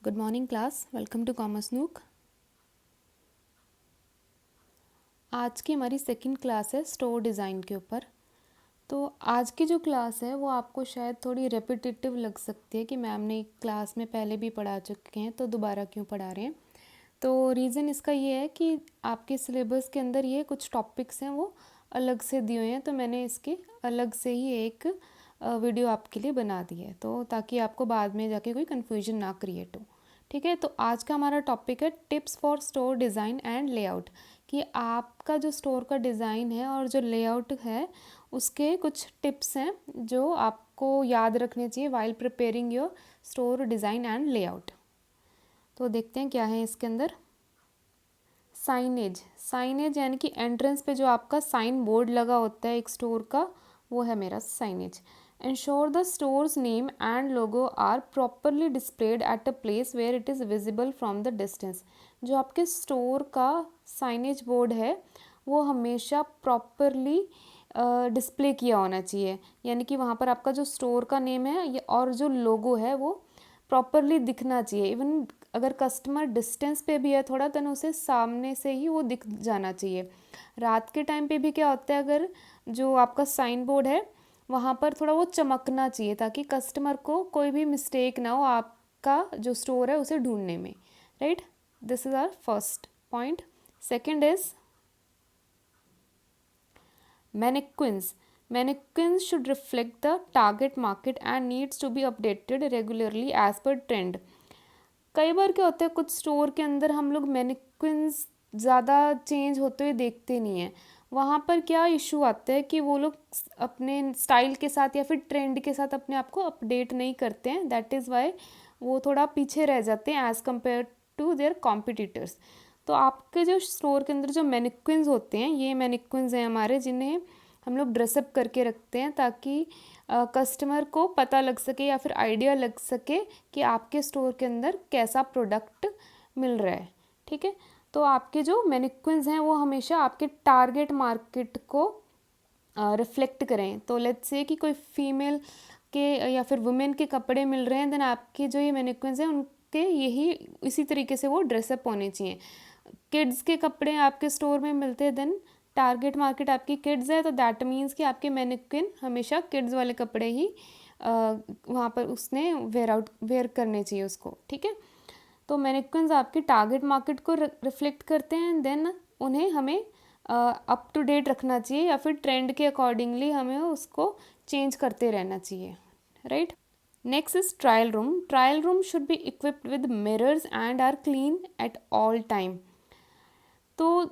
Good morning class, welcome to commerce nook. आज की हमारी सेकंड क्लास है स्टोर डिज़ाइन के ऊपर। तो आज की जो क्लास है वो आपको शायद थोड़ी रेपिटेटिव लग सकती है कि मैम ने क्लास में पहले भी पढ़ा चुके हैं तो दोबारा क्यों पढ़ा रहे हैं। तो रीज़न इसका ये है कि आपके सिलेबस के अंदर ये कुछ टॉपिक्स हैं वो अलग से दिए हुए हैं, तो मैंने इसके अलग से ही एक वीडियो आपके लिए बना दी है, तो ताकि आपको बाद में जाके कोई कन्फ्यूजन ना क्रिएट हो। ठीक है, तो आज का हमारा टॉपिक है tips for store design and layout, कि आपका जो स्टोर का डिज़ाइन है और जो लेआउट है उसके कुछ टिप्स हैं जो आपको याद रखने चाहिए while preparing your store design and layout. तो देखते हैं क्या है इसके अंदर। साइनेज, साइनेज यानी कि एंट्रेंस पे जो आपका साइन बोर्ड लगा होता है एक स्टोर का, वो है मेरा signage. Ensure the store's name and logo are properly displayed at a place where it is visible from the distance. जो आपके स्टोर का साइनेज बोर्ड है वो हमेशा प्रॉपरली डिस्प्ले किया होना चाहिए, यानी कि वहाँ पर आपका जो स्टोर का नेम है और जो लोगो है वो प्रॉपरली दिखना चाहिए। इवन अगर कस्टमर डिस्टेंस पे भी है थोड़ा, तो उसे सामने से ही वो दिख जाना चाहिए। रात के टाइम पे भी क्या होता है, अगर जो आपका साइन बोर्ड है वहाँ पर थोड़ा वो चमकना चाहिए ताकि कस्टमर को कोई भी मिस्टेक ना हो आपका जो स्टोर है उसे ढूंढने में। Right, this is our first point. Second is mannequins. Mannequins should reflect the target market and needs to be updated regularly as per trend. कई बार क्या होता है कुछ स्टोर के अंदर हम लोग मैनिक्विन्स ज़्यादा चेंज होते हुए देखते नहीं हैं। वहाँ पर क्या इशू आता है कि वो लोग अपने स्टाइल के साथ या फिर ट्रेंड के साथ अपने आप को अपडेट नहीं करते हैं, दैट इज़ वाई वो थोड़ा पीछे रह जाते हैं as compare to their competitors. तो आपके जो स्टोर के अंदर जो मैनिक्विन्स होते हैं, ये मैनिक्विन्स हैं हमारे जिन्हें हम लोग ड्रेसअप करके रखते हैं ताकि कस्टमर को पता लग सके या फिर आइडिया लग सके कि आपके स्टोर के अंदर कैसा प्रोडक्ट मिल रहा है। ठीक है, तो आपके जो मैनिक्विन्स हैं वो हमेशा आपके टारगेट मार्केट को रिफ्लेक्ट करें। तो लेट्स से कि कोई फीमेल के या फिर वुमेन के कपड़े मिल रहे हैं, देन आपके जो ये मैनिक्विन्स हैं उनके यही इसी तरीके से वो ड्रेसअप होने चाहिए। किड्स के कपड़े आपके स्टोर में मिलते हैं, देन टारगेट मार्केट आपकी किड्स है, तो दैट मीन्स कि आपके मैनिक्विन हमेशा किड्स वाले कपड़े ही वहाँ पर उसने वेयर करने चाहिए उसको। ठीक है, तो मैनिक्विन्स आपके टारगेट मार्केट को रिफ्लेक्ट करते हैं, देन उन्हें हमें अप टू डेट रखना चाहिए या फिर ट्रेंड के अकॉर्डिंगली हमें उसको चेंज करते रहना चाहिए। Right, next is trial room. Trial room should be equipped with mirrors and are clean at all time. तो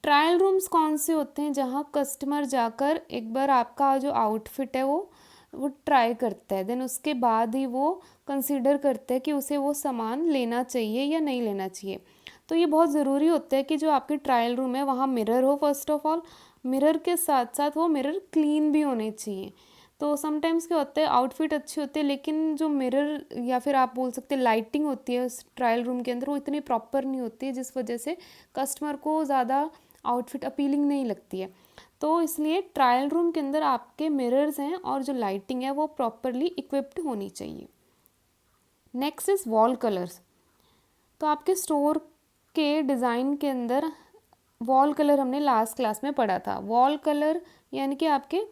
ट्रायल रूम्स कौन से होते हैं जहाँ कस्टमर जाकर एक बार आपका जो आउटफिट है वो ट्राई करता है, देन उसके बाद ही वो कंसीडर करता है कि उसे वो सामान लेना चाहिए या नहीं लेना चाहिए। तो ये बहुत ज़रूरी होता है कि जो आपकी ट्रायल रूम है वहाँ मिरर हो फर्स्ट ऑफ ऑल, मिरर के साथ साथ वो मिरर क्लीन भी होने चाहिए। तो समटाइम्स क्या होता है आउटफिट अच्छी होती है लेकिन जो मिरर या फिर आप बोल सकते हैं लाइटिंग होती है उस ट्रायल रूम के अंदर वो इतनी प्रॉपर नहीं होती है, जिस वजह से कस्टमर को ज़्यादा आउटफिट अपीलिंग नहीं लगती है। तो इसलिए ट्रायल रूम के अंदर आपके मिरर्स हैं और जो लाइटिंग है वो प्रॉपरली इक्विप्ड होनी चाहिए। Next is wall colours. तो आपके स्टोर के डिज़ाइन के अंदर वॉल कलर हमने लास्ट क्लास में पढ़ा था। वॉल कलर यानी कि आपके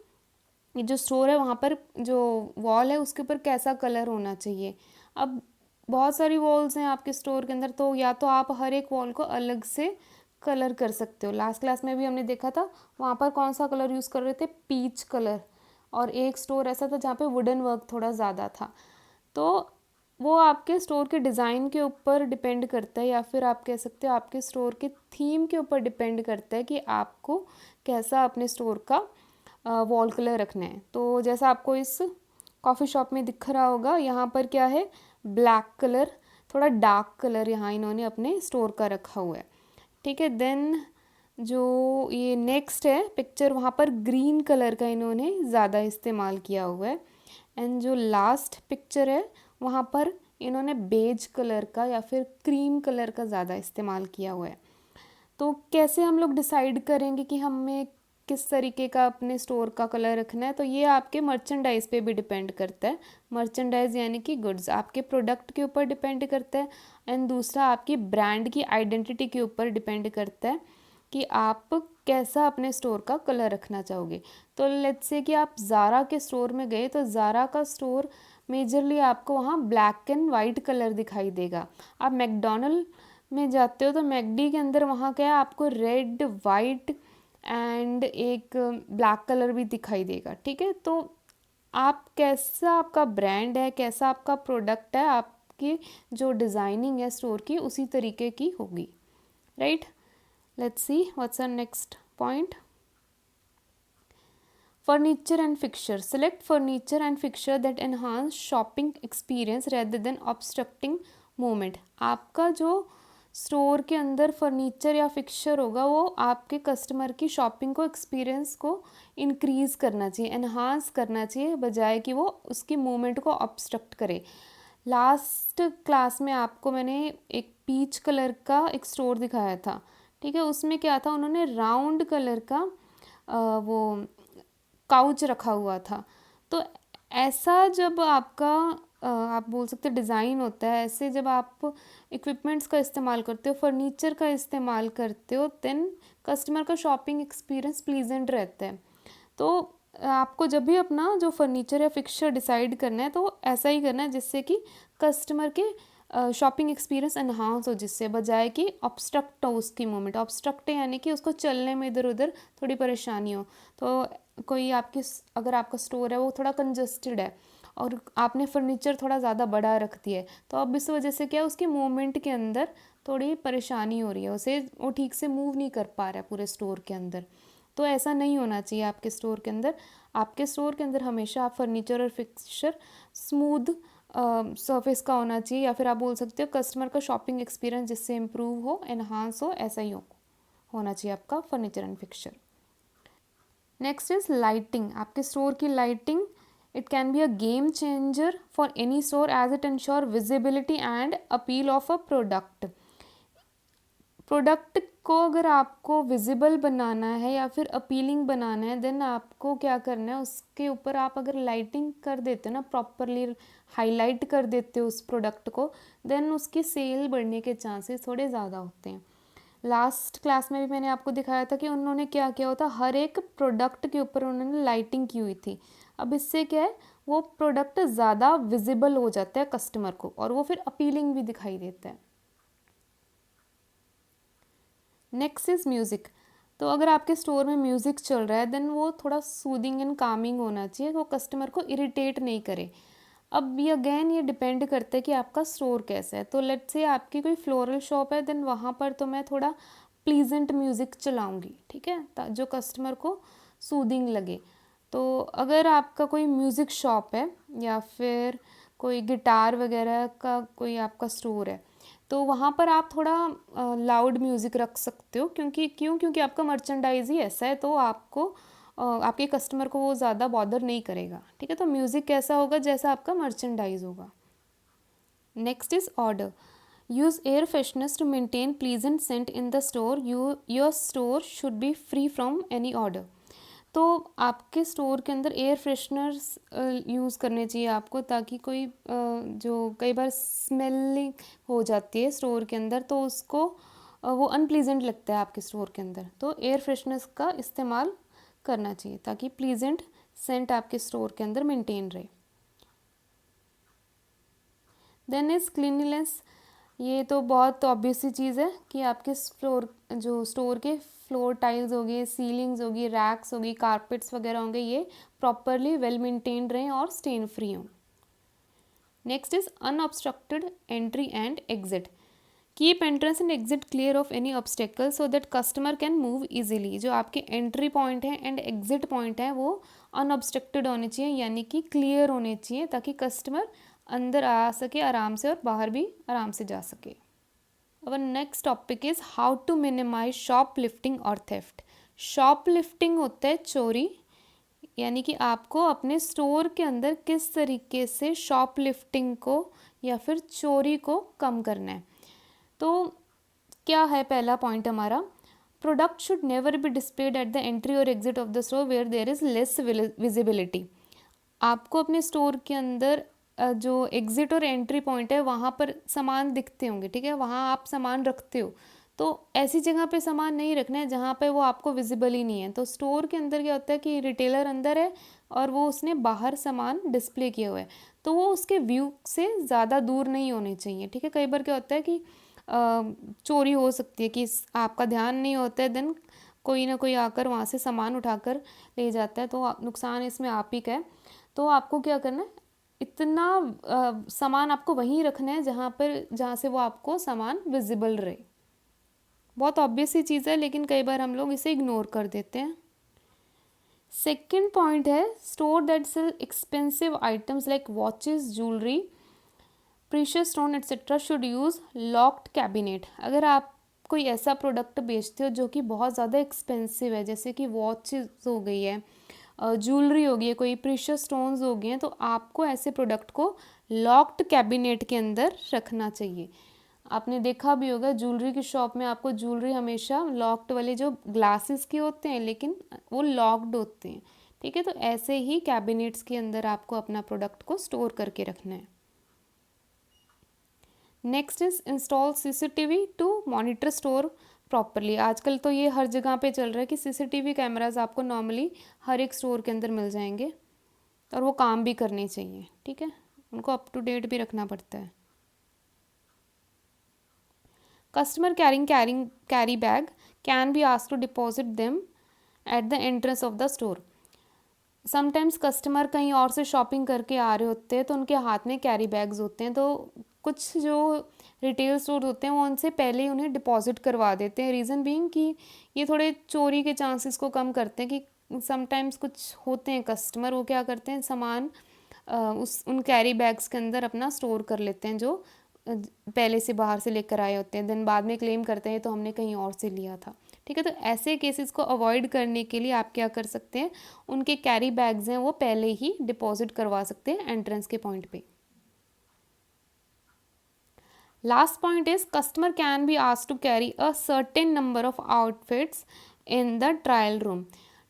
ये जो स्टोर है वहाँ पर जो वॉल है उसके ऊपर कैसा कलर होना चाहिए। अब बहुत सारी वॉल्स हैं आपके स्टोर के अंदर, तो या तो आप हर एक वॉल को अलग से कलर कर सकते हो। लास्ट क्लास में भी हमने देखा था वहाँ पर कौन सा कलर यूज़ कर रहे थे, पीच कलर। और एक स्टोर ऐसा था जहाँ पे वुडन वर्क थोड़ा ज़्यादा था। तो वो आपके स्टोर के डिज़ाइन के ऊपर डिपेंड करता है या फिर आप कह सकते हो आपके स्टोर के थीम के ऊपर डिपेंड करता है कि आपको कैसा अपने स्टोर का वॉल कलर रखना है। तो जैसा आपको इस कॉफ़ी शॉप में दिख रहा होगा यहाँ पर क्या है, ब्लैक कलर, थोड़ा डार्क कलर यहाँ इन्होंने अपने स्टोर का रखा हुआ है। ठीक है, देन जो ये नेक्स्ट है पिक्चर वहाँ पर ग्रीन कलर का इन्होंने ज़्यादा इस्तेमाल किया हुआ है। एंड जो लास्ट पिक्चर है वहाँ पर इन्होंने बेज कलर का या फिर क्रीम कलर का ज़्यादा इस्तेमाल किया हुआ है। तो कैसे हम लोग डिसाइड करेंगे कि हमें किस तरीके का अपने स्टोर का कलर रखना है, तो ये आपके मर्चेंडाइज पे भी डिपेंड करता है। मर्चेंडाइज यानी कि गुड्स आपके प्रोडक्ट के ऊपर डिपेंड करता है, एंड दूसरा आपकी ब्रांड की आइडेंटिटी के ऊपर डिपेंड करता है कि आप कैसा अपने स्टोर का कलर रखना चाहोगे। तो लेट्स से कि आप ज़ारा के स्टोर में गए, तो ज़ारा का स्टोर मेजरली आपको वहाँ ब्लैक एंड वाइट कलर दिखाई देगा। आप मैकडॉनल्ड में जाते हो तो मैकडी के अंदर वहाँ क्या है, आपको रेड, वाइट एंड एक ब्लैक कलर भी दिखाई देगा। ठीक है, तो आप कैसा आपका ब्रांड है, कैसा आपका प्रोडक्ट है, आपकी जो डिज़ाइनिंग है स्टोर की उसी तरीके की होगी, right. Let's see what's our next point. Furniture and fixture. Select furniture and fixture that enhance shopping experience rather than obstructing movement. आपका जो स्टोर के अंदर फर्नीचर या फिक्सचर होगा वो आपके कस्टमर की शॉपिंग को एक्सपीरियंस को इंक्रीज़ करना चाहिए, एनहांस करना चाहिए, बजाय कि वो उसकी मूवमेंट को ऑब्स्ट्रक्ट करे। लास्ट क्लास में आपको मैंने एक पीच कलर का एक स्टोर दिखाया था। ठीक है, उसमें क्या था, उन्होंने राउंड कलर का वो काउच रखा हुआ था। तो ऐसा जब आपका आप बोल सकते डिज़ाइन होता है, ऐसे जब आप इक्विपमेंट्स का इस्तेमाल करते हो, फर्नीचर का इस्तेमाल करते हो, देन कस्टमर का शॉपिंग एक्सपीरियंस प्लीजेंट रहता है। तो आपको जब भी अपना जो फर्नीचर या फिक्सचर डिसाइड करना है तो ऐसा ही करना है जिससे कि कस्टमर के शॉपिंग एक्सपीरियंस एनहांस हो, जिससे बजाय कि ऑब्स्ट्रक्ट हो उसकी मूवमेंट। ऑब्स्ट्रक्ट यानी कि उसको चलने में इधर उधर थोड़ी परेशानी हो। तो कोई आपकी अगर आपका स्टोर है वो थोड़ा कंजस्टेड है और आपने फर्नीचर थोड़ा ज़्यादा बड़ा रख दिया है, तो अब इस वजह से क्या है, उसकी मूवमेंट के अंदर थोड़ी परेशानी हो रही है, उसे वो ठीक से मूव नहीं कर पा रहा है पूरे स्टोर के अंदर। तो ऐसा नहीं होना चाहिए आपके स्टोर के अंदर। आपके स्टोर के अंदर हमेशा आप फर्नीचर और फिक्सचर स्मूथ सरफेस का होना चाहिए, या फिर आप बोल सकते हो कस्टमर का शॉपिंग एक्सपीरियंस जिससे इम्प्रूव हो, एनहांस हो, ऐसा ही होना चाहिए आपका furniture and fixture. Next is lighting. आपके स्टोर की lighting, it can be a game changer for any store as it ensure visibility and appeal of a product. Product को अगर आपको विजिबल बनाना है या फिर अपीलिंग बनाना है, देन आपको क्या करना है, उसके ऊपर आप अगर लाइटिंग कर देते हो ना, प्रॉपरली हाईलाइट कर देते हो उस प्रोडक्ट को, देन उसकी सेल बढ़ने के चांसेस थोड़े ज़्यादा होते हैं। लास्ट क्लास में भी मैंने आपको दिखाया था कि उन्होंने क्या किया होता, हर एक प्रोडक्ट के ऊपर उन्होंने लाइटिंग की हुई थी। अब इससे क्या है, वो प्रोडक्ट ज़्यादा विजिबल हो जाता है कस्टमर को और वो फिर अपीलिंग भी दिखाई देता है। Next is music. तो अगर आपके स्टोर में म्यूज़िक चल रहा है, देन वो थोड़ा सूदिंग एंड कामिंग होना चाहिए, वो कस्टमर को इरिटेट नहीं करे। अब ये अगेन ये डिपेंड करता है कि आपका स्टोर कैसा है। तो लेट्स से आपकी कोई फ्लोरल शॉप है, देन वहाँ पर तो मैं थोड़ा प्लीजेंट म्यूज़िक चलाऊँगी, ठीक है, जो कस्टमर को सूदिंग लगे। तो अगर आपका कोई म्यूज़िक शॉप है या फिर कोई गिटार वगैरह का कोई आपका स्टोर है, तो वहाँ पर आप थोड़ा लाउड म्यूज़िक रख सकते हो, क्योंकि आपका मर्चेंडाइज ही ऐसा है, तो आपको आपके कस्टमर को वो ज़्यादा बॉदर नहीं करेगा। ठीक है, तो म्यूज़िक कैसा होगा, जैसा आपका मर्चेंडाइज होगा। Next is order. Use air fresheners to maintain pleasant scent in the store. Your store should be free from any order. तो आपके स्टोर के अंदर एयर फ्रेशनर्स यूज़ करने चाहिए आपको, ताकि कोई जो कई बार स्मेलिंग हो जाती है स्टोर के अंदर, तो उसको वो अनप्लीजेंट लगता है आपके स्टोर के अंदर। तो एयर फ्रेशनर्स का इस्तेमाल करना चाहिए ताकि प्लीजेंट सेंट आपके स्टोर के अंदर मेंटेन रहे। Then is cleanliness. ये तो बहुत ऑब्वियस सी चीज़ है कि आपके जो स्टोर के फ्लोर टाइल्स हो गए, सीलिंग्स होगी, रैक्स होगी, कारपेट्स वगैरह होंगे, ये प्रॉपरली वेल मेंटेन्ड रहें और स्टेन फ्री हों। Next is unobstructed entry and exit. Keep entrance and exit clear of any obstacle so that customer can move easily. जो आपके एंट्री पॉइंट है एंड एग्जिट पॉइंट है वो अनऑब्स्ट्रक्टेड होने चाहिए, यानी कि क्लियर होने चाहिए, ताकि कस्टमर अंदर आ सके आराम से और बाहर भी आराम से जा सके। Our next topic is how to minimize shoplifting और theft. Shoplifting होता है चोरी, यानी कि आपको अपने स्टोर के अंदर किस तरीके से शॉपलिफ्टिंग को या फिर चोरी को कम करना है। तो क्या है पहला पॉइंट हमारा, product should never be displayed at the entry और exit of the store where there is less visibility. आपको अपने स्टोर के अंदर जो एग्ज़िट और एंट्री पॉइंट है वहाँ पर सामान दिखते होंगे, ठीक है, वहाँ आप सामान रखते हो, तो ऐसी जगह पे सामान नहीं रखना है जहाँ पे वो आपको विजिबल ही नहीं है। तो स्टोर के अंदर क्या होता है कि रिटेलर अंदर है और वो उसने बाहर सामान डिस्प्ले किया हुआ है, तो वो उसके व्यू से ज़्यादा दूर नहीं होने चाहिए, ठीक है। कई बार क्या होता है कि चोरी हो सकती है कि आपका ध्यान नहीं होता है, देन कोई ना कोई आकर वहाँ से सामान उठाकर ले जाता है, तो नुकसान इसमें आप ही का है। तो आपको क्या करना है, इतना सामान आपको वहीं रखना है जहाँ से वो आपको सामान विजिबल रहे। बहुत ऑब्वियस ही चीज़ है, लेकिन कई बार हम लोग इसे इग्नोर कर देते हैं। सेकेंड पॉइंट है, store that sell expensive items like watches, jewellery, precious stone etcetera should use locked cabinet. अगर आप कोई ऐसा प्रोडक्ट बेचते हो जो कि बहुत ज़्यादा एक्सपेंसिव है, जैसे कि वॉचेस हो गई है, ज्वेलरी हो गई है, कोई प्रीशियस स्टोन्स हो गए हैं, तो आपको ऐसे प्रोडक्ट को लॉक्ड कैबिनेट के अंदर रखना चाहिए। आपने देखा भी होगा ज्वेलरी की शॉप में आपको ज्वेलरी हमेशा लॉक्ड वाले जो ग्लासेस के होते हैं, लेकिन वो लॉक्ड होते हैं, ठीक है। तो ऐसे ही कैबिनेट्स के अंदर आपको अपना प्रोडक्ट को स्टोर करके रखना है। Next is install CCTV to monitor store properly. आजकल तो ये हर जगह पे चल रहा है कि सीसीटीवी कैमराज आपको नॉर्मली हर एक स्टोर के अंदर मिल जाएंगे, और वो काम भी करने चाहिए, ठीक है, उनको अप टू डेट भी रखना पड़ता है। Customer carry bag can be asked to deposit them at the entrance of the store. Sometimes customer कहीं और से शॉपिंग करके आ रहे होते हैं, तो उनके हाथ में कैरी बैग्स होते हैं, तो कुछ जो रिटेल स्टोर होते हैं वो उनसे पहले ही उन्हें डिपॉजिट करवा देते हैं। रीज़न बीइंग कि ये थोड़े चोरी के चांसेस को कम करते हैं, कि समटाइम्स कुछ होते हैं कस्टमर, वो क्या करते हैं, सामान उन कैरी बैग्स के अंदर अपना स्टोर कर लेते हैं जो पहले से बाहर से लेकर आए होते हैं, देन बाद में क्लेम करते हैं तो हमने कहीं और से लिया था, ठीक है। तो ऐसे केसेस को अवॉइड करने के लिए आप क्या कर सकते हैं, उनके कैरी बैग्स हैं वो पहले ही डिपॉजिट करवा सकते हैं एंट्रेंस के पॉइंट पे। Last point is customer can be asked to carry a certain number of outfits in the trial room.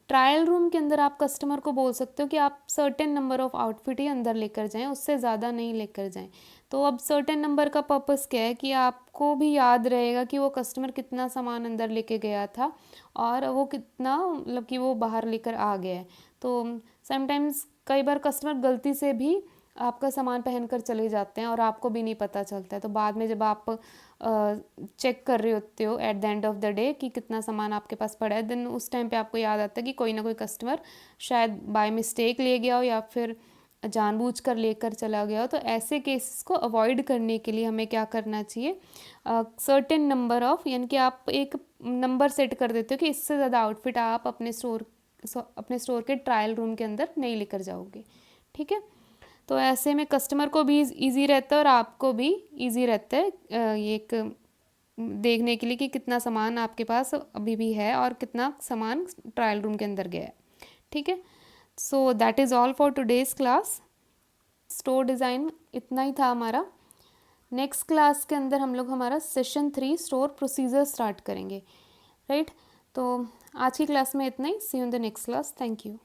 Trial room के अंदर आप कस्टमर को बोल सकते हो कि आप सर्टेन नंबर ऑफ आउटफिट ही अंदर लेकर जाएं, उससे ज़्यादा नहीं लेकर जाएं। तो अब सर्टेन नंबर का पर्पस क्या है कि आपको भी याद रहेगा कि वो कस्टमर कितना सामान अंदर लेके गया था और वो कितना, मतलब कि वो बाहर लेकर आ गया है। तो समटाइम्स कई बार कस्टमर गलती से भी आपका सामान पहनकर चले जाते हैं और आपको भी नहीं पता चलता है, तो बाद में जब आप चेक कर रहे होते हो at the end of the day कि कितना सामान आपके पास पड़ा है, देन उस टाइम पे आपको याद आता है कि कोई ना कोई कस्टमर शायद बाय मिस्टेक ले गया हो या फिर जानबूझकर लेकर चला गया हो। तो ऐसे केसेस को अवॉइड करने के लिए हमें क्या करना चाहिए, सर्टेन नंबर ऑफ, यानी कि आप एक नंबर सेट कर देते हो कि इससे ज़्यादा आउटफिट आप अपने स्टोर के ट्रायल रूम के अंदर नहीं लेकर जाओगे, ठीक है। तो ऐसे में कस्टमर को भी इजी रहता है और आपको भी इजी रहता है ये एक देखने के लिए कि कितना सामान आपके पास अभी भी है और कितना सामान ट्रायल रूम के अंदर गया है, ठीक है। So that is all for today's class. Store design इतना ही था हमारा। नेक्स्ट क्लास के अंदर हम लोग हमारा सेशन 3 स्टोर प्रोसीजर स्टार्ट करेंगे, राइट। तो आज की क्लास में इतना ही। See you in the next class. Thank you.